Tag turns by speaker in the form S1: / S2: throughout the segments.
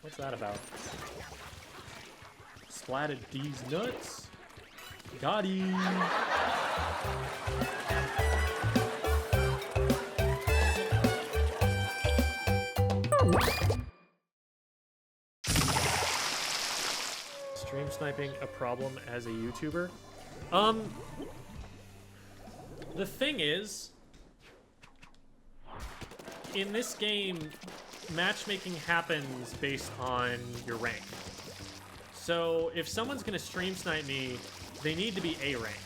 S1: What's that about? Splatted these nuts. Got him. Stream sniping a problem as a YouTuber? The thing is, in this game, matchmaking happens based on your rank. So if someone's gonna stream snipe me, they need to be A rank.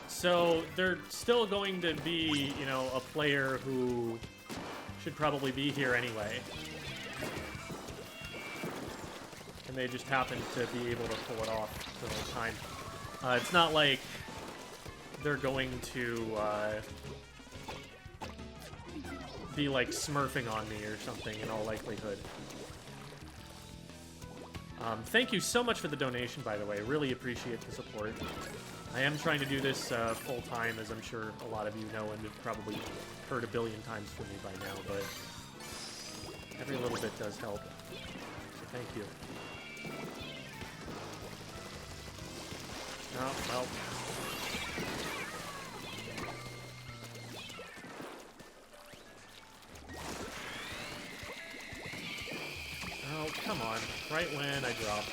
S1: So they're still going to be, you know, a player who should probably be here anyway. And they just happen to be able to pull it off for the time. It's not like they're going to be like smurfing on me or something in all likelihood. Thank you so much for the donation, by the way. Really appreciate the support. I am trying to do this full time, as I'm sure a lot of you know and have probably heard a billion times from me by now, but every little bit does help. So thank you. Oh, well. Oh, come on. Right when I drop.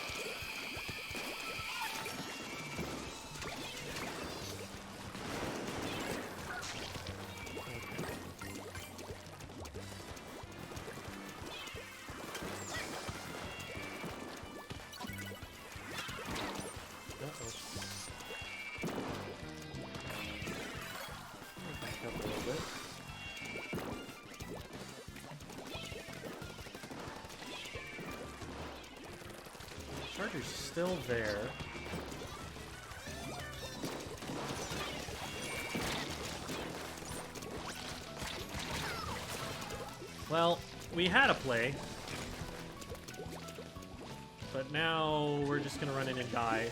S1: Charger's still there. Well, we had a play. But now we're just gonna run in and die.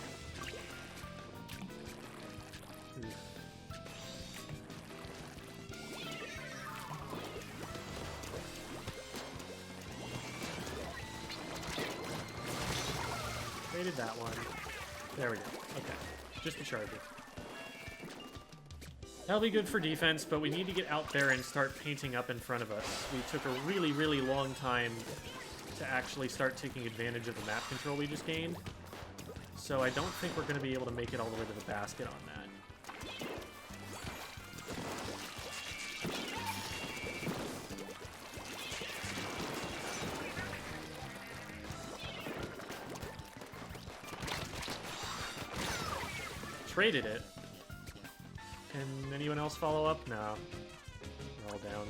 S1: That one. There we go. Okay. Just a charger. That'll be good for defense, but we need to get out there and start painting up in front of us. We took a really, really long time to actually start taking advantage of the map control we just gained. So I don't think we're going to be able to make it all the way to the basket on that. Traded it. Can anyone else follow up? No. They're all down.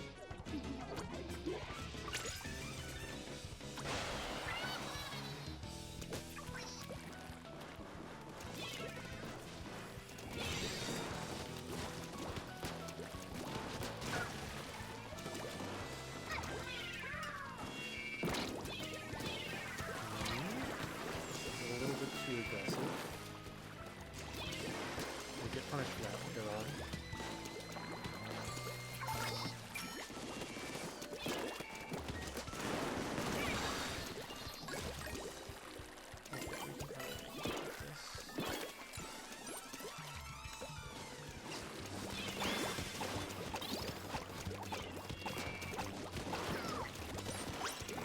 S1: A little bit too aggressive. Get punished for that later on.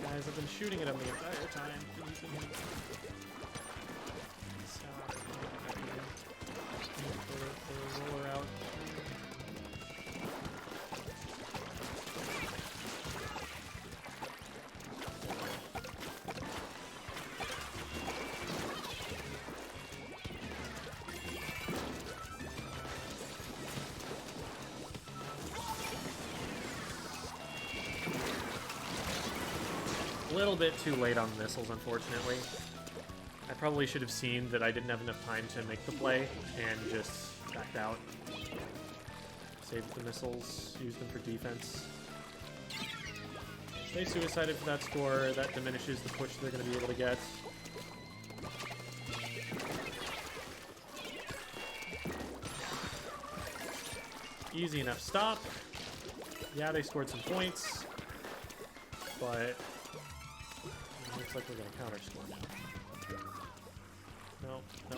S1: Guys, I've been shooting at him the entire time. Roller out. A little bit too late on missiles, unfortunately. I probably should have seen that I didn't have enough time to make the play and just backed out. Saved the missiles, used them for defense. They suicided for that score. That diminishes the push they're going to be able to get. Easy enough stop. Yeah, they scored some points. but it looks like we're going to counter score now. No, no.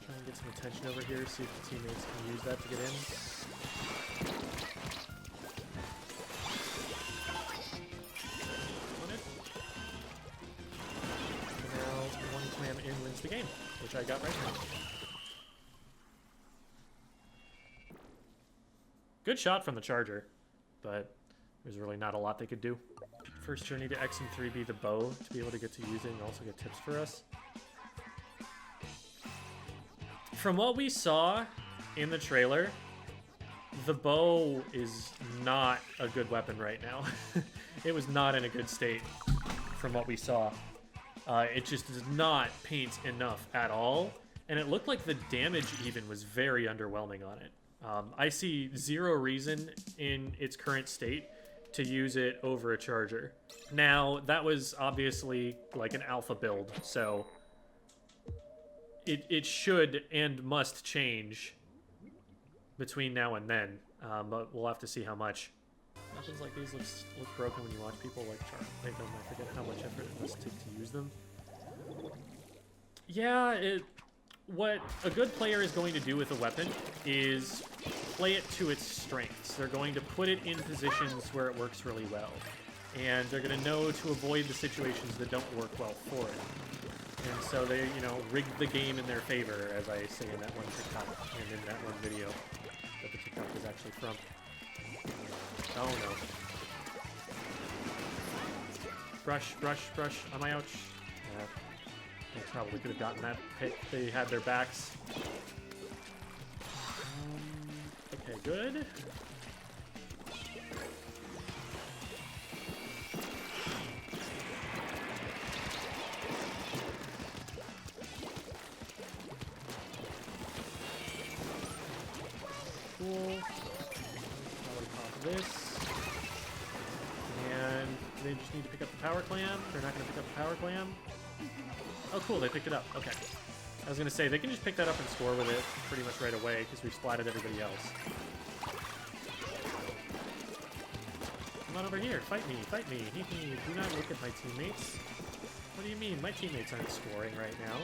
S1: Try and get some attention over here, see if the teammates can use that to get in. The game, which I got right now. Good shot from the Charger, but there's really not a lot they could do. First journey to X and 3B the bow to be able to get to use it and also get tips for us. From what we saw in the trailer, the bow is not a good weapon right now. It was not in a good state from what we saw. It just does not paint enough at all, and it looked like the damage even was very underwhelming on it. I see zero reason in its current state to use it over a Charger. Now, that was obviously like an alpha build, so it should and must change between now and then, but we'll have to see how much. Weapons like these look broken when you watch people like play them. I forget how much effort it must take to use them. Yeah, what a good player is going to do with a weapon is play it to its strengths. They're going to put it in positions where it works really well. And they're going to know to avoid the situations that don't work well for it. And so they, you know, rig the game in their favor, as I say in that one TikTok and in that one video that the TikTok is actually from. Oh no. Brush, brush, brush on my ouch. Yeah, they probably could have gotten that hit. They had their backs. Okay, good. Cool. This, and they just need to pick up the power clam. They're not going to pick up the power clam. Oh, cool, they picked it up. Okay. I was going to say, they can just pick that up and score with it pretty much right away, because we've splatted everybody else. Come on over here, fight me, fight me. Do not look at my teammates. What do you mean? My teammates aren't scoring right now.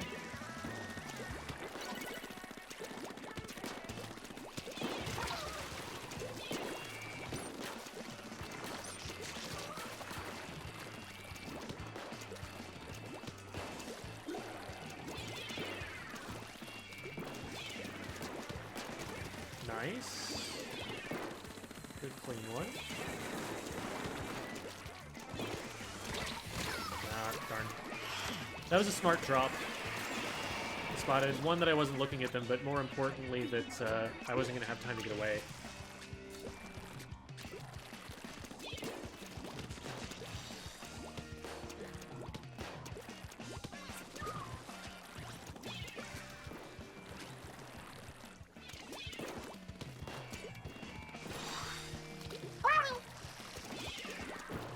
S1: Nice. Good clean one. Ah, darn. That was a smart drop. Spotted one that I wasn't looking at them, but more importantly that I wasn't going to have time to get away.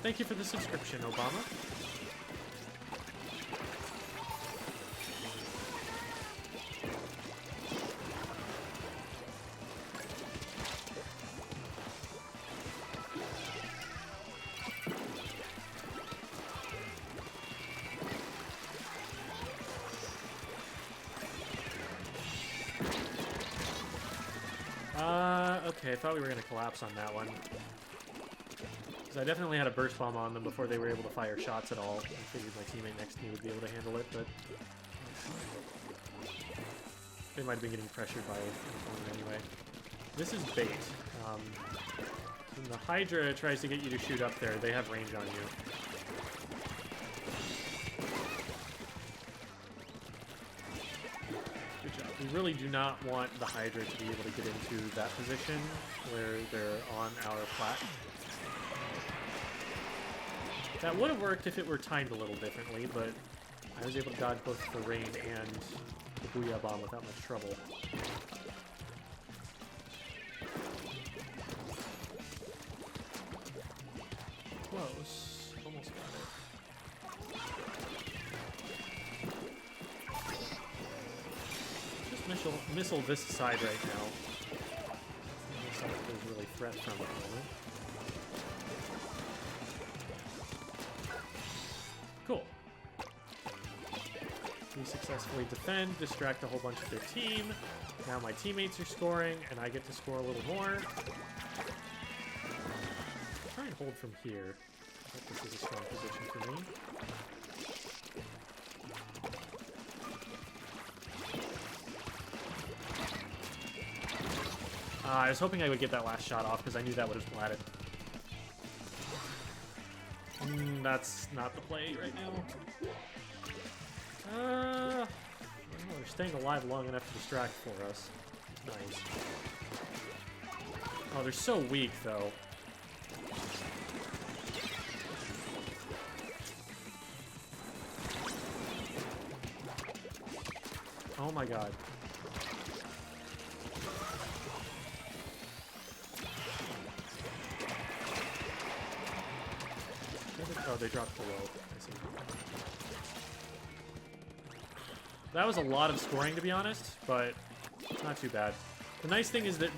S1: Thank you for the subscription, Obama. Okay, I thought we were going to collapse on that one. I definitely had a burst bomb on them before they were able to fire shots at all. I figured my teammate next to me would be able to handle it, but they might have been getting pressured by it anyway. This is bait. When the Hydra tries to get you to shoot up there, they have range on you. Good job. We really do not want the Hydra to be able to get into that position where they're on our plat. That would have worked if it were timed a little differently, but I was able to dodge both the rain and the Booyah Bomb without much trouble. Close. Almost got it. missile this side right now. Looks like there's really threat from it at the moment. Cool. We successfully defend, distract a whole bunch of their team. Now my teammates are scoring, and I get to score a little more. Try and hold from here. I hope this is a strong position for me. I was hoping I would get that last shot off because I knew that would have splatted. That's not the play right now. Well, they're staying alive long enough to distract for us. Nice. Oh, they're so weak, though. Oh my god. Oh, they dropped below. I see. That was a lot of scoring, to be honest, but not too bad. The nice thing is that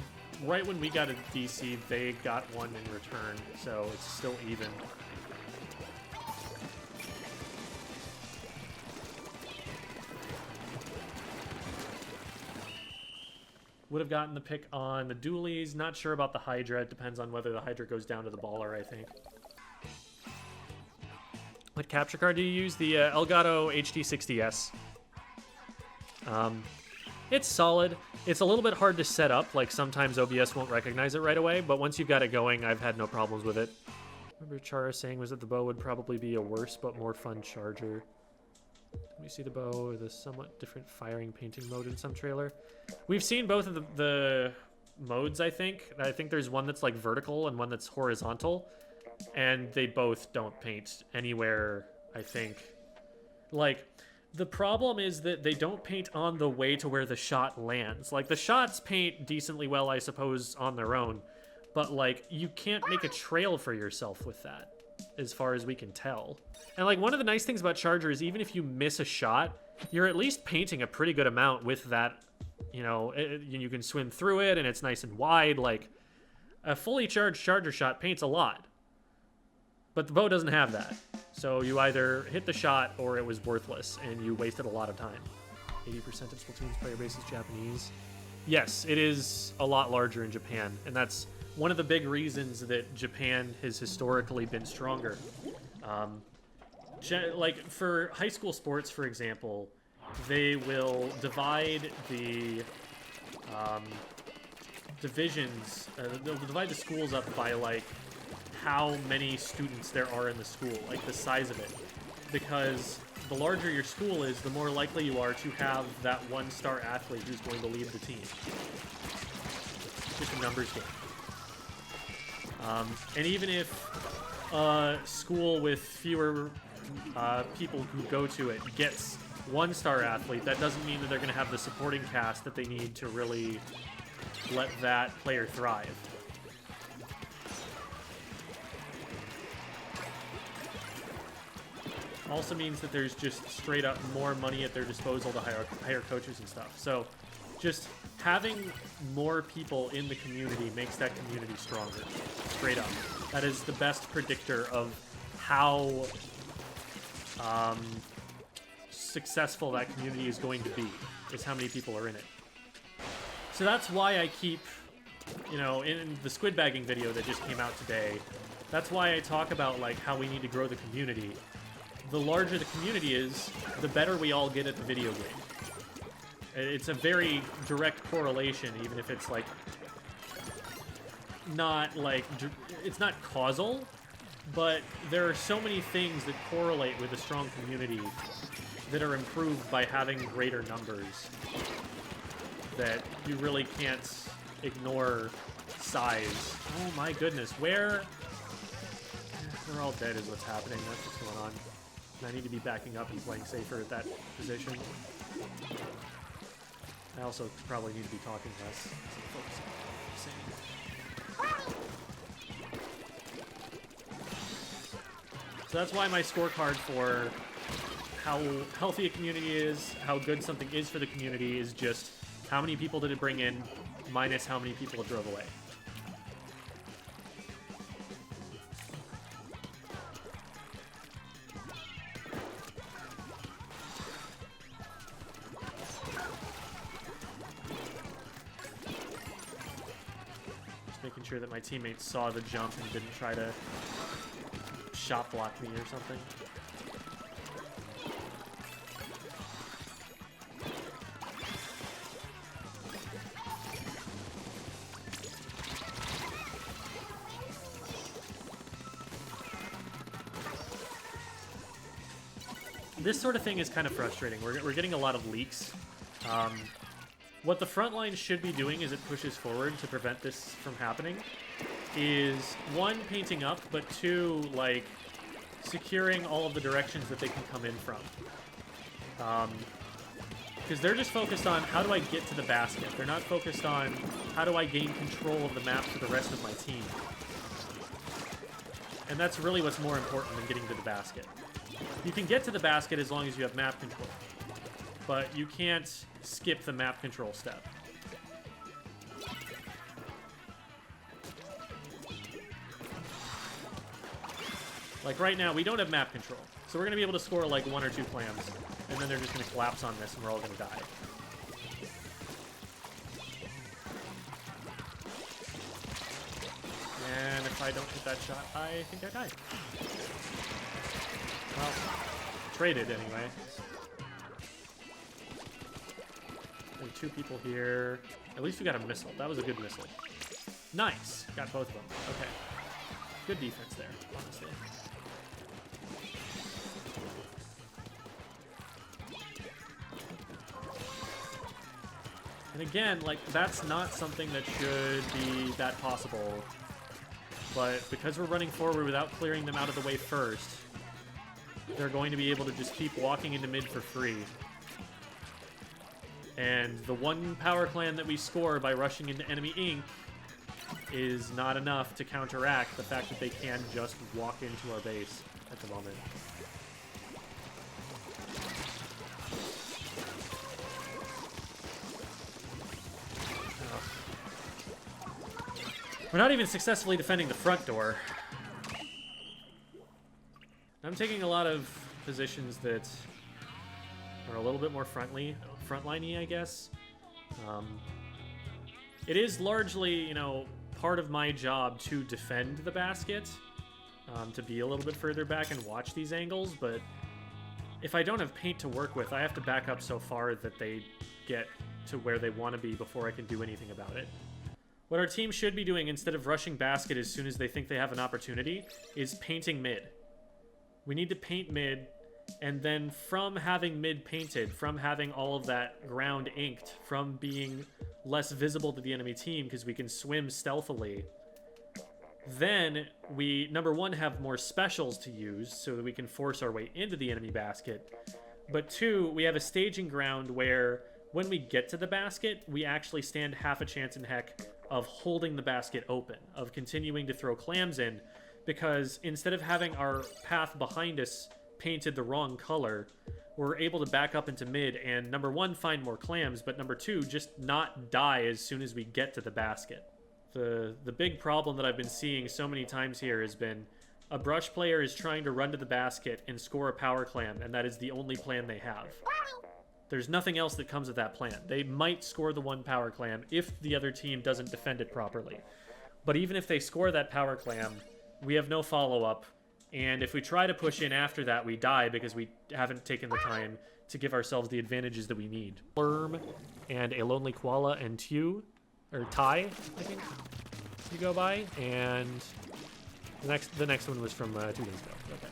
S1: right when we got a DC, they got one in return, so it's still even. Would have gotten the pick on the dualies. Not sure about the Hydra. It depends on whether the Hydra goes down to the baller, I think. What capture card do you use? The Elgato HD60S. It's solid. It's a little bit hard to set up. Like, sometimes OBS won't recognize it right away, but once you've got it going, I've had no problems with it. Remember Chara saying was that the bow would probably be a worse but more fun charger. Let me see the bow with a somewhat different firing painting mode in some trailer. We've seen both of the modes, I think. I think there's one that's like vertical and one that's horizontal. And they both don't paint anywhere, I think. Like, the problem is that they don't paint on the way to where the shot lands. Like, the shots paint decently well, I suppose, on their own. But, like, you can't make a trail for yourself with that, as far as we can tell. And, like, one of the nice things about Charger is even if you miss a shot, you're at least painting a pretty good amount with that. You know, you can swim through it, and it's nice and wide. Like, a fully charged Charger shot paints a lot. But the bow doesn't have that. So you either hit the shot or it was worthless and you wasted a lot of time. 80% of Splatoon's player base is Japanese. Yes, it is a lot larger in Japan. And that's one of the big reasons that Japan has historically been stronger. Like for high school sports, for example, they will divide the divisions, they'll divide the schools up by like how many students there are in the school, like the size of it. Because the larger your school is, the more likely you are to have that one-star athlete who's going to lead the team. Just a numbers game. And even if a school with fewer people who go to it gets one-star athlete, that doesn't mean that they're going to have the supporting cast that they need to really let that player thrive. Also means that there's just straight up more money at their disposal to hire coaches and stuff. So just having more people in the community makes that community stronger. Straight up. That is the best predictor of how successful that community is going to be, is how many people are in it. So that's why I keep, you know, in the squid bagging video that just came out today, that's why I talk about like how we need to grow the community. The larger the community is, the better we all get at the video game. It's a very direct correlation, even if it's like not like it's not causal, but there are so many things that correlate with a strong community that are improved by having greater numbers that you really can't ignore size. Oh my goodness, where? They're all dead is what's happening. That's what's going on. I need to be backing up and playing safer at that position. I also probably need to be talking less. So that's why my scorecard for how healthy a community is, how good something is for the community, is just How many people did it bring in, minus how many people it drove away? Just making sure that my teammates saw the jump and didn't try to shot block me or something. This sort of thing is kind of frustrating. We're getting a lot of leaks. What the front line should be doing as it pushes forward to prevent this from happening is, one, painting up, but two, like, securing all of the directions that they can come in from. Because they're just focused on, how do I get to the basket? They're not focused on, how do I gain control of the map for the rest of my team? And that's really what's more important than getting to the basket. You can get to the basket as long as you have map control, but you can't skip the map control step. Like right now, we don't have map control, so we're going to be able to score like 1 or 2 clams, and then they're just going to collapse on this and we're all going to die. And if I don't hit that shot, I think I die. Well, traded anyway. And 2 people here. At least we got a missile. That was a good missile. Nice. Got both of them. Okay. Good defense there, honestly. And again, like, that's not something that should be that possible. But because we're running forward without clearing them out of the way first, they're going to be able to just keep walking into mid for free. And the one power clan that we score by rushing into enemy ink is not enough to counteract the fact that they can just walk into our base at the moment. We're not even successfully defending the front door. I'm taking a lot of positions that are a little bit more frontliney, I guess. It is largely, you know, part of my job to defend the basket, to be a little bit further back and watch these angles, but if I don't have paint to work with, I have to back up so far that they get to where they want to be before I can do anything about it. What our team should be doing, instead of rushing basket as soon as they think they have an opportunity, is painting mid. We need to paint mid, and then from having mid painted, from having all of that ground inked, from being less visible to the enemy team because we can swim stealthily, then we, number one, have more specials to use so that we can force our way into the enemy basket. But two, we have a staging ground where when we get to the basket, we actually stand half a chance in heck of holding the basket open, of continuing to throw clams in, because instead of having our path behind us painted the wrong color, we're able to back up into mid and, number one, find more clams, but number two, just not die as soon as we get to the basket. The big problem that I've been seeing so many times here has been a brush player is trying to run to the basket and score a power clam, and that is the only plan they have. There's nothing else that comes with that plan. They might score the one power clam if the other team doesn't defend it properly. But even if they score that power clam, we have no follow-up, and if we try to push in after that, we die because we haven't taken the time to give ourselves the advantages that we need. Worm and a Lonely Koala and Tew, or Ty, I think you go by, and the next one was from 2 days ago. Okay.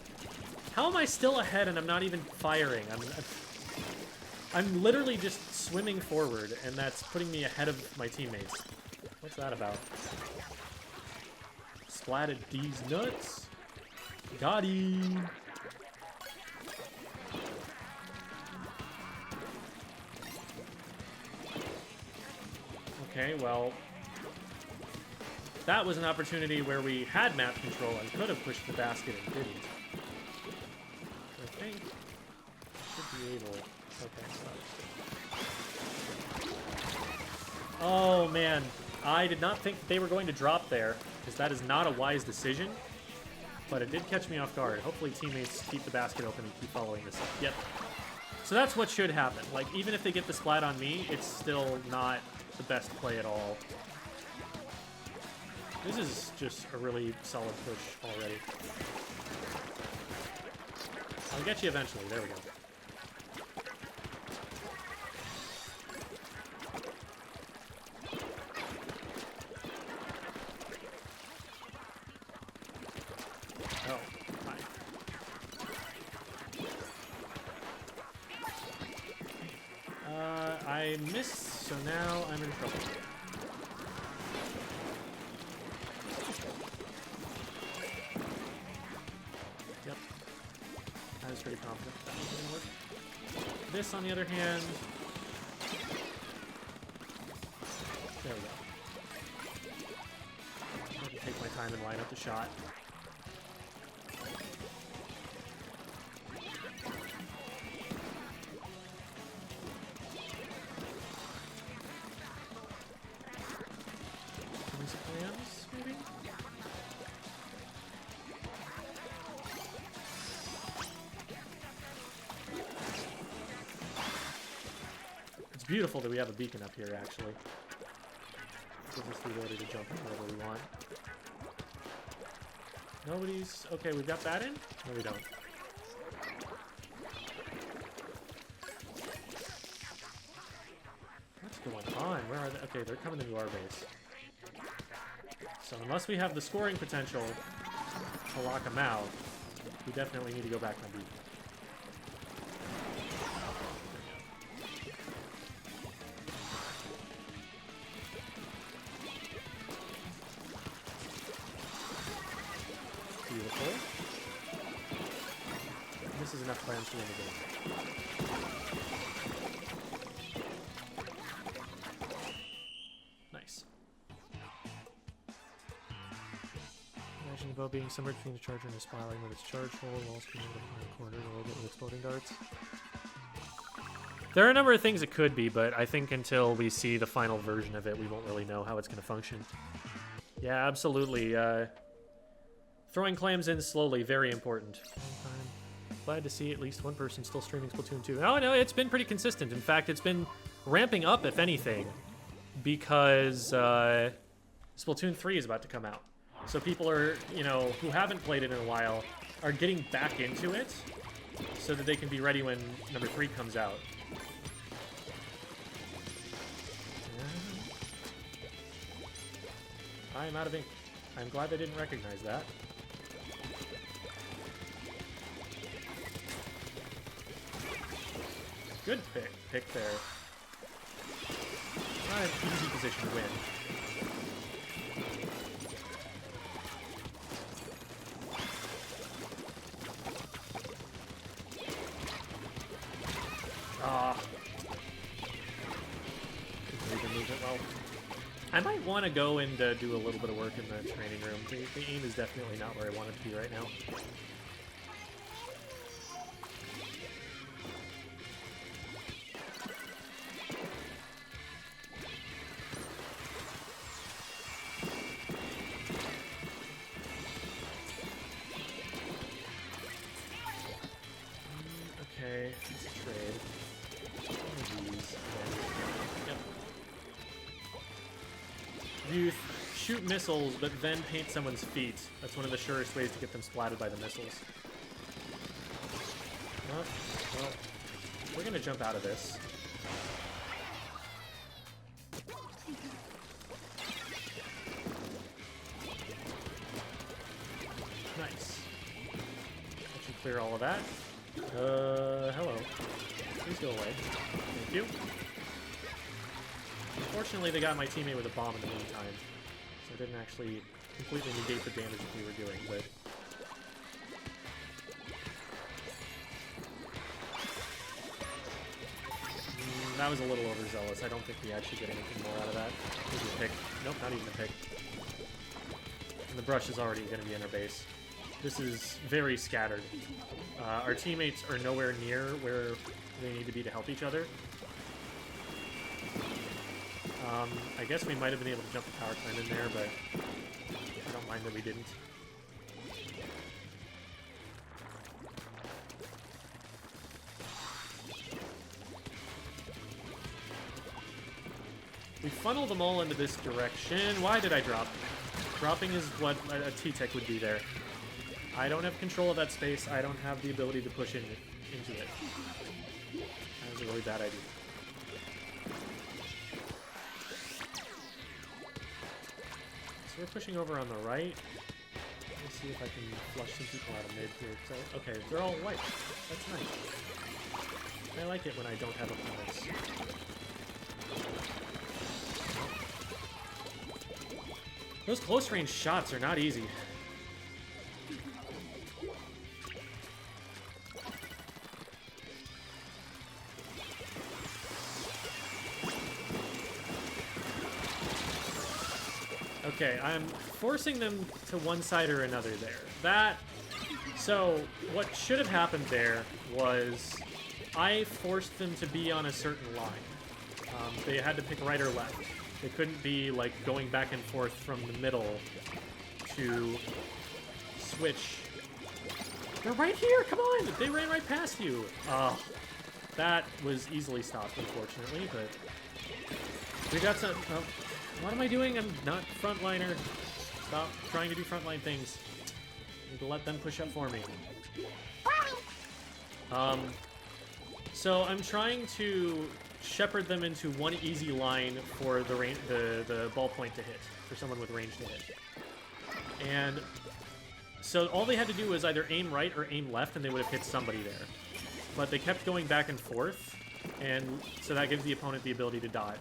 S1: How am I still ahead and I'm not even firing? I'm literally just swimming forward, and that's putting me ahead of my teammates. What's that about? Splatted these nuts. Got him. Okay, well, that was an opportunity where we had map control and could have pushed the basket and didn't. I think should be able. Okay, so. Oh, man. I did not think that they were going to drop there, because that is not a wise decision. But it did catch me off guard. Hopefully teammates keep the basket open and keep following this up. Yep. So that's what should happen. Like, even if they get the splat on me, it's still not the best play at all. This is just a really solid push already. I'll get you eventually. There we go. Oh, hi. I missed, so now I'm in trouble. Yep. I was pretty confident that was going to work. This, on the other hand... There we go. I can take my time and line up the shot. Plans, maybe? It's beautiful that we have a beacon up here, actually. Gives us the ability to jump in wherever we want. Nobody's... Okay, we've got that in? No, we don't. What's going on? Where are they? Okay, they're coming into our base. So unless we have the scoring potential to lock them out, we definitely need to go back on beat. Beautiful. This is enough plans to win the game. Nice. Imagine the bow being somewhere between a charger and a spiraling with its charge hole, walls coming out of the corner, a little bit with exploding darts. There are a number of things it could be, but I think until we see the final version of it, we won't really know how it's going to function. Yeah, absolutely. Throwing clams in slowly, very important. Glad to see at least one person still streaming Splatoon 2. Oh, no, it's been pretty consistent. In fact, it's been ramping up, if anything, because Splatoon 3 is about to come out. So people are, you know, who haven't played it in a while, are getting back into it so that they can be ready when number 3 comes out. I am out of ink. I'm glad they didn't recognize that. Good pick there. Not an easy position to win. Couldn't move it well. I might want to go and do a little bit of work in the training room. The aim is definitely not where I want it to be right now. Okay, let's trade. Yep. You shoot missiles, but then paint someone's feet. That's one of the surest ways to get them splatted by the missiles. Well, we're gonna jump out of this. Nice. That should clear all of that. Hello. Please go away. Thank you. Unfortunately, they got my teammate with a bomb in the meantime, so it didn't actually completely negate the damage that we were doing, but... that was a little overzealous. I don't think we actually get anything more out of that. Maybe a pick. Nope, not even a pick. And the brush is already going to be in our base. This is very scattered. Our teammates are nowhere near where they need to be to help each other. I guess we might have been able to jump the power climb in there, but I don't mind that we didn't. We funnel them all into this direction. Why did I drop? Dropping is what a T-Tech would do there. I don't have control of that space. I don't have the ability to push into it. That was a really bad idea. So we're pushing over on the right. Let me see if I can flush some people out of mid here. So, okay, they're all white. That's nice. I like it when I don't have opponents. Those close-range shots are not easy. Okay, I'm forcing them to one side or another there. So, what should have happened there was I forced them to be on a certain line. They had to pick right or left. They couldn't be, like, going back and forth from the middle to switch. They're right here! Come on! They ran right past you! That was easily stopped, unfortunately, but... We got some... what am I doing? I'm not frontliner. Stop trying to do frontline things. I need to let them push up for me. So I'm trying to shepherd them into one easy line for the ball point to hit, for someone with range to hit. And so all they had to do was either aim right or aim left, and they would have hit somebody there. But they kept going back and forth, and so that gives the opponent the ability to dodge.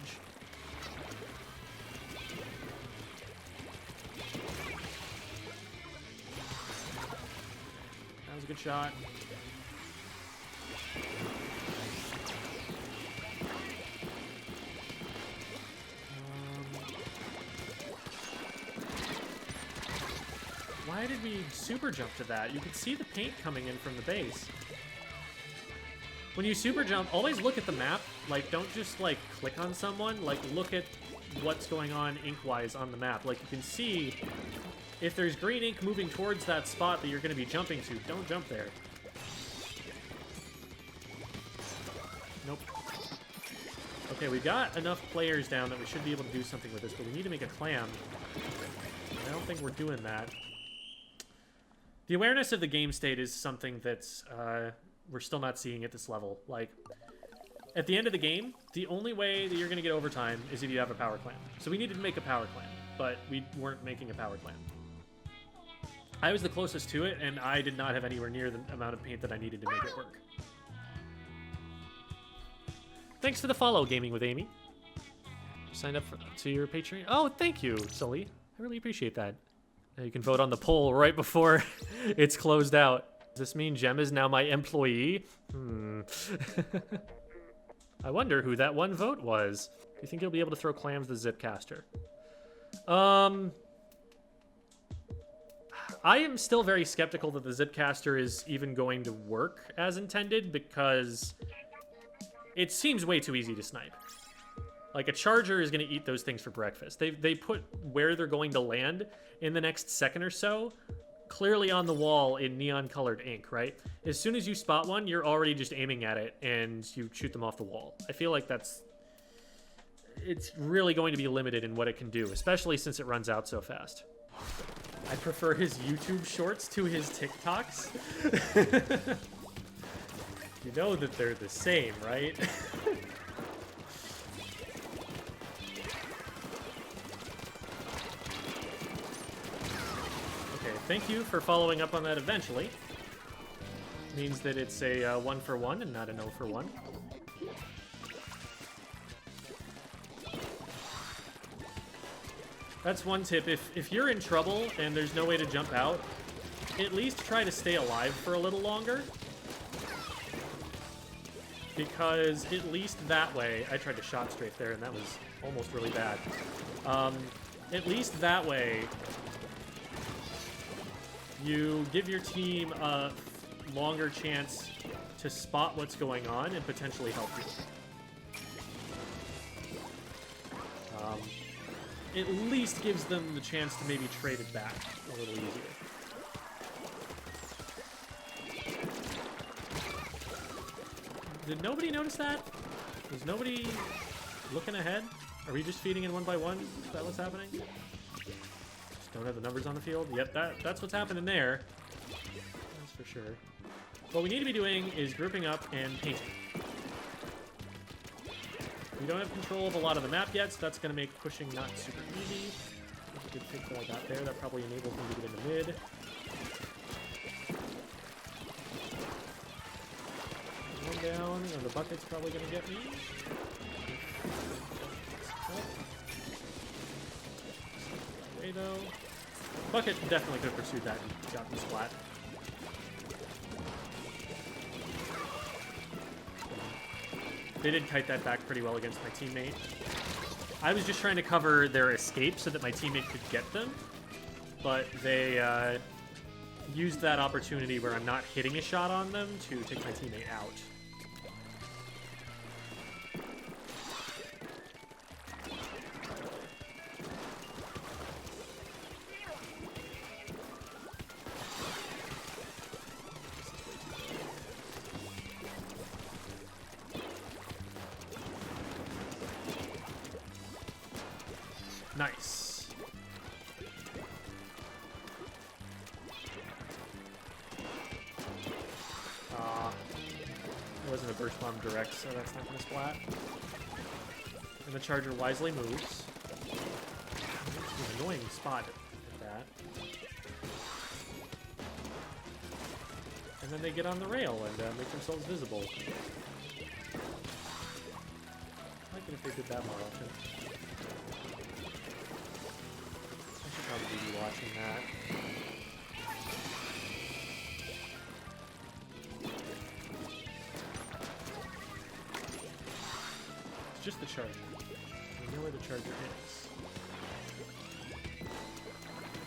S1: That was a good shot. Why did we super jump to that? You could see the paint coming in from the base. When you super jump, always look at the map. Like, don't just, like, click on someone. Like, look at what's going on ink-wise on the map. Like, you can see if there's green ink moving towards that spot that you're going to be jumping to, don't jump there. Nope. Okay, we got enough players down that we should be able to do something with this, but we need to make a clam. I don't think we're doing that. The awareness of the game state is something that's we're still not seeing at this level. Like, at the end of the game, the only way that you're going to get overtime is if you have a power clam. So we needed to make a power clam, but we weren't making a power clam. I was the closest to it, and I did not have anywhere near the amount of paint that I needed to make it work. Thanks for the follow, Gaming with Amy. Signed up to your Patreon. Oh, thank you, Sully. I really appreciate that. You can vote on the poll right before it's closed out. Does this mean Gem is now my employee? I wonder who that one vote was. Do you think you'll be able to throw clams the Zipcaster? I am still very skeptical that the Zipcaster is even going to work as intended because it seems way too easy to snipe. Like, a charger is going to eat those things for breakfast. They put where they're going to land in the next second or so clearly on the wall in neon-colored ink, right? As soon as you spot one, you're already just aiming at it, and you shoot them off the wall. I feel like it's really going to be limited in what it can do, especially since it runs out so fast. I prefer his YouTube shorts to his TikToks. You know that they're the same, right? Thank you for following up on that eventually. Means that it's a 1-for-1 and not a 0-for-1. That's one tip. If you're in trouble and there's no way to jump out, at least try to stay alive for a little longer. Because at least that way... I tried to shot strafe there and that was almost really bad. At least that way... you give your team a longer chance to spot what's going on and potentially help you. at least gives them the chance to maybe trade it back a little easier. Did nobody notice that? Was nobody looking ahead? Are we just feeding in one by one? Is that what's happening? Just don't have the numbers on the field? Yep, that's what's happening there. That's for sure. What we need to be doing is grouping up and painting. We don't have control of a lot of the map yet, so that's going to make pushing not super easy. That's a good fix that I got there. That probably enables me to get into mid. One down, and the bucket's probably going to get me. Way though. Bucket definitely could have pursued that and gotten splat. They did kite that back pretty well against my teammate. I was just trying to cover their escape so that my teammate could get them, but they used that opportunity where I'm not hitting a shot on them to take my teammate out. Nice. It wasn't a burst bomb direct, so that's not going to splat. And the charger wisely moves. It's an annoying spot at that. And then they get on the rail and make themselves visible. I like it if they did that more often. Probably be watching that. It's just the charger. We know where the charger is.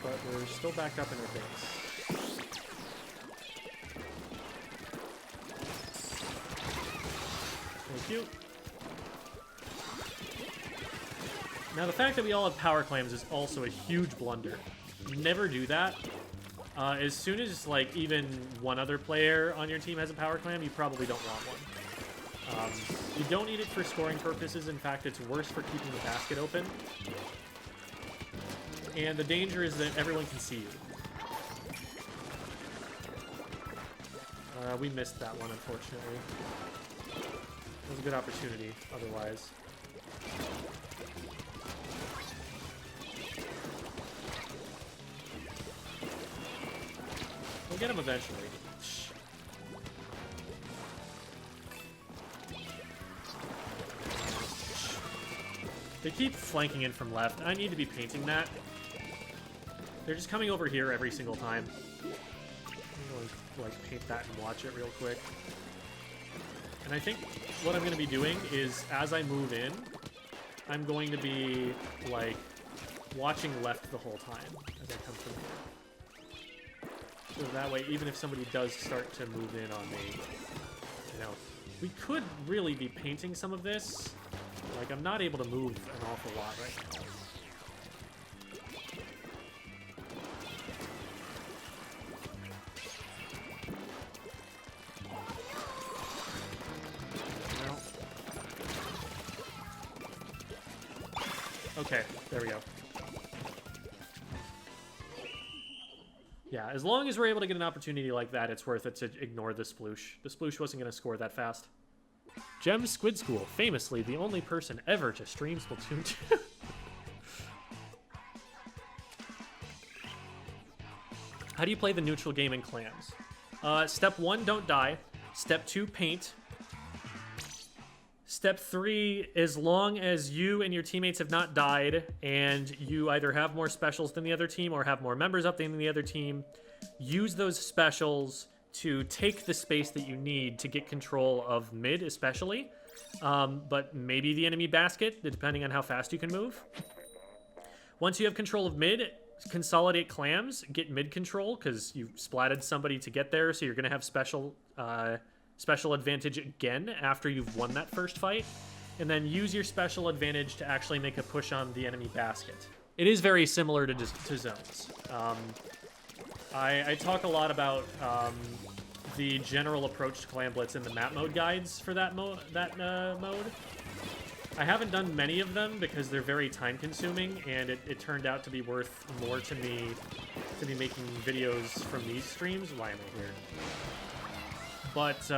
S1: But we're still backed up in our base. Thank you. Now, the fact that we all have power clams is also a huge blunder. Never do that. As soon as, like, even one other player on your team has a power clam, you probably don't want one. You don't need it for scoring purposes. In fact, it's worse for keeping the basket open. And the danger is that everyone can see you. We missed that one, unfortunately. It was a good opportunity, otherwise. We'll get him eventually. They keep flanking in from left. I need to be painting that. They're just coming over here every single time. I'm going to like paint that and watch it real quick. And I think what I'm going to be doing is, as I move in, I'm going to be like watching left the whole time as I come from here. So that way, even if somebody does start to move in on me, you know, we could really be painting some of this. Like, I'm not able to move an awful lot right now. Okay, there we go. Yeah, as long as we're able to get an opportunity like that, it's worth it to ignore the sploosh. The sploosh wasn't going to score that fast. Gem Squid School, famously the only person ever to stream Splatoon 2. How do you play the neutral game in clams? Step 1, don't die. Step 2, paint. Step 3, as long as you and your teammates have not died and you either have more specials than the other team or have more members up than the other team, use those specials to take the space that you need to get control of mid, especially. But maybe the enemy basket, depending on how fast you can move. Once you have control of mid, consolidate clams, get mid control, because you've splatted somebody to get there, so you're going to have special advantage again after you've won that first fight. and then use your special advantage to actually make a push on the enemy basket. It is very similar to zones. I talk a lot about the general approach to Clam Blitz in the map mode guides for that mode. I haven't done many of them because they're very time-consuming, and it turned out to be worth more to me to be making videos from these streams. Why am I here? But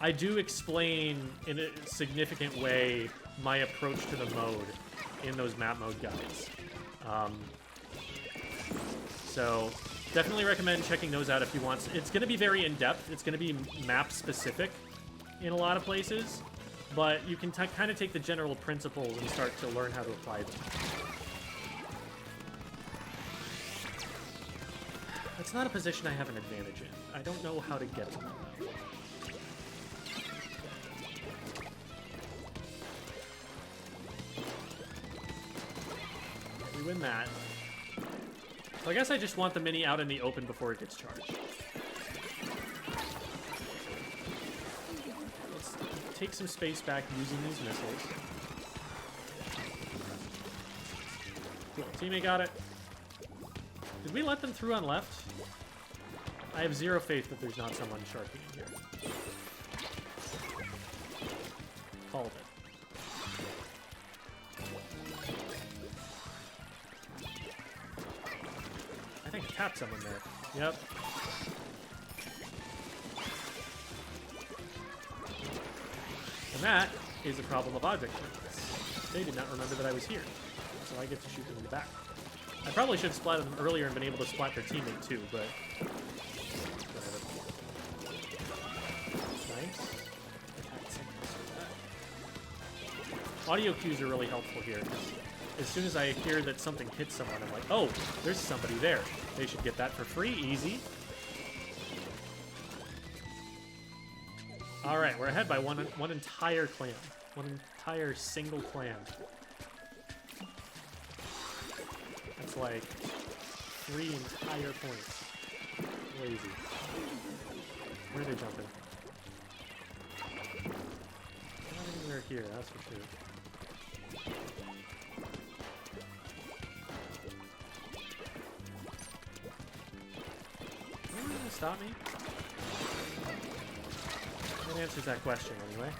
S1: I do explain in a significant way my approach to the mode in those map mode guides. So definitely recommend checking those out if you want. It's going to be very in-depth. It's going to be map-specific in a lot of places, but you can kind of take the general principles and start to learn how to apply them. That's not a position I have an advantage in. I don't know how to get to them, though. We win that. So I guess I just want the mini out in the open before it gets charged. Let's take some space back using these missiles. Cool. Teammate got it. Did we let them through on left? I have zero faith that there's not someone sharking in here. Called it. I think I tapped someone there. Yep. And that is a problem of object coordinates. They did not remember that I was here, so I get to shoot them in the back. I probably should have splatted them earlier and been able to splat their teammate too, but whatever. Nice. Audio cues are really helpful here, because as soon as I hear that something hits someone, I'm like, oh, there's somebody there. They should get that for free, easy. All right, we're ahead by one entire clan. One entire single clan. That's like 3 entire points. Lazy. Where are they jumping? Not anywhere here, that's for sure. Are you gonna stop me? That answers that question anyway.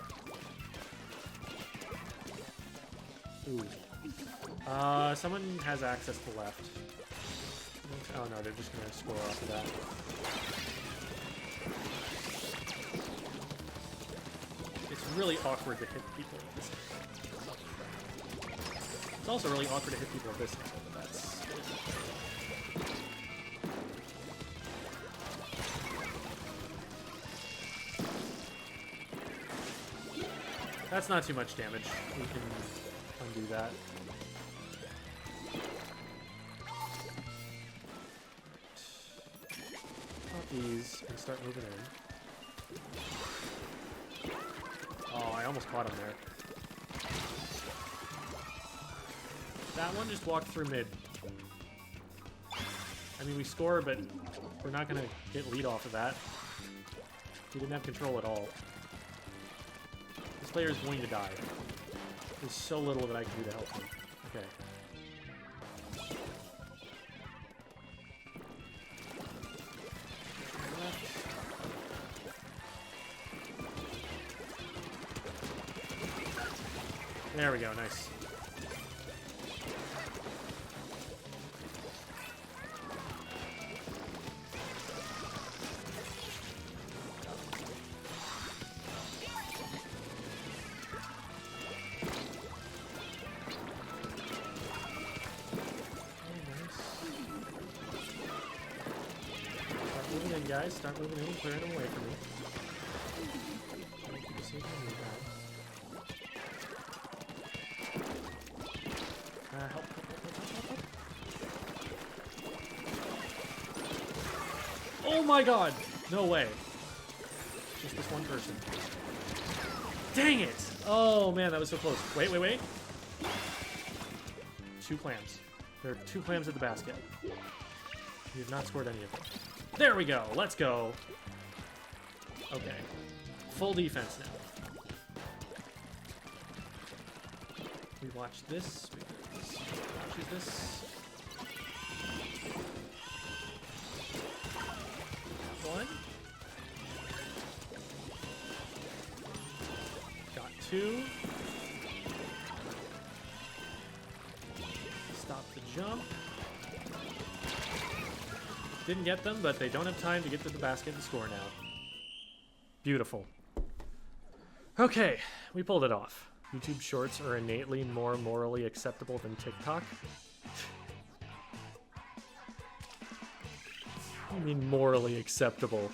S1: Ooh. Someone has access to left. Oh no, they're just gonna score off of that. It's really awkward to hit people at this angle. It's also really awkward to hit people at this angle, but that's... That's not too much damage. We can undo that. Pop these and start moving in. Oh, I almost caught him there. That one just walked through mid. I mean, we score, but we're not going to get lead off of that. We didn't have control at all. This player is going to die. There's so little that I can do to help him. Okay. There we go, nice. Guys, start moving in and clearing them away from me. Help. Oh my god! No way. Just this one person. Dang it! Oh man, that was so close. Wait. 2 clams. There are 2 clams at the basket. We have not scored any of them. There we go. Let's go. Okay. Full defense now. We watch this. Watches this. One. Got two. Stop the jump. Didn't get them, but they don't have time to get to the basket and score now. Beautiful. Okay, we pulled it off. YouTube Shorts are innately more morally acceptable than TikTok. I mean morally acceptable.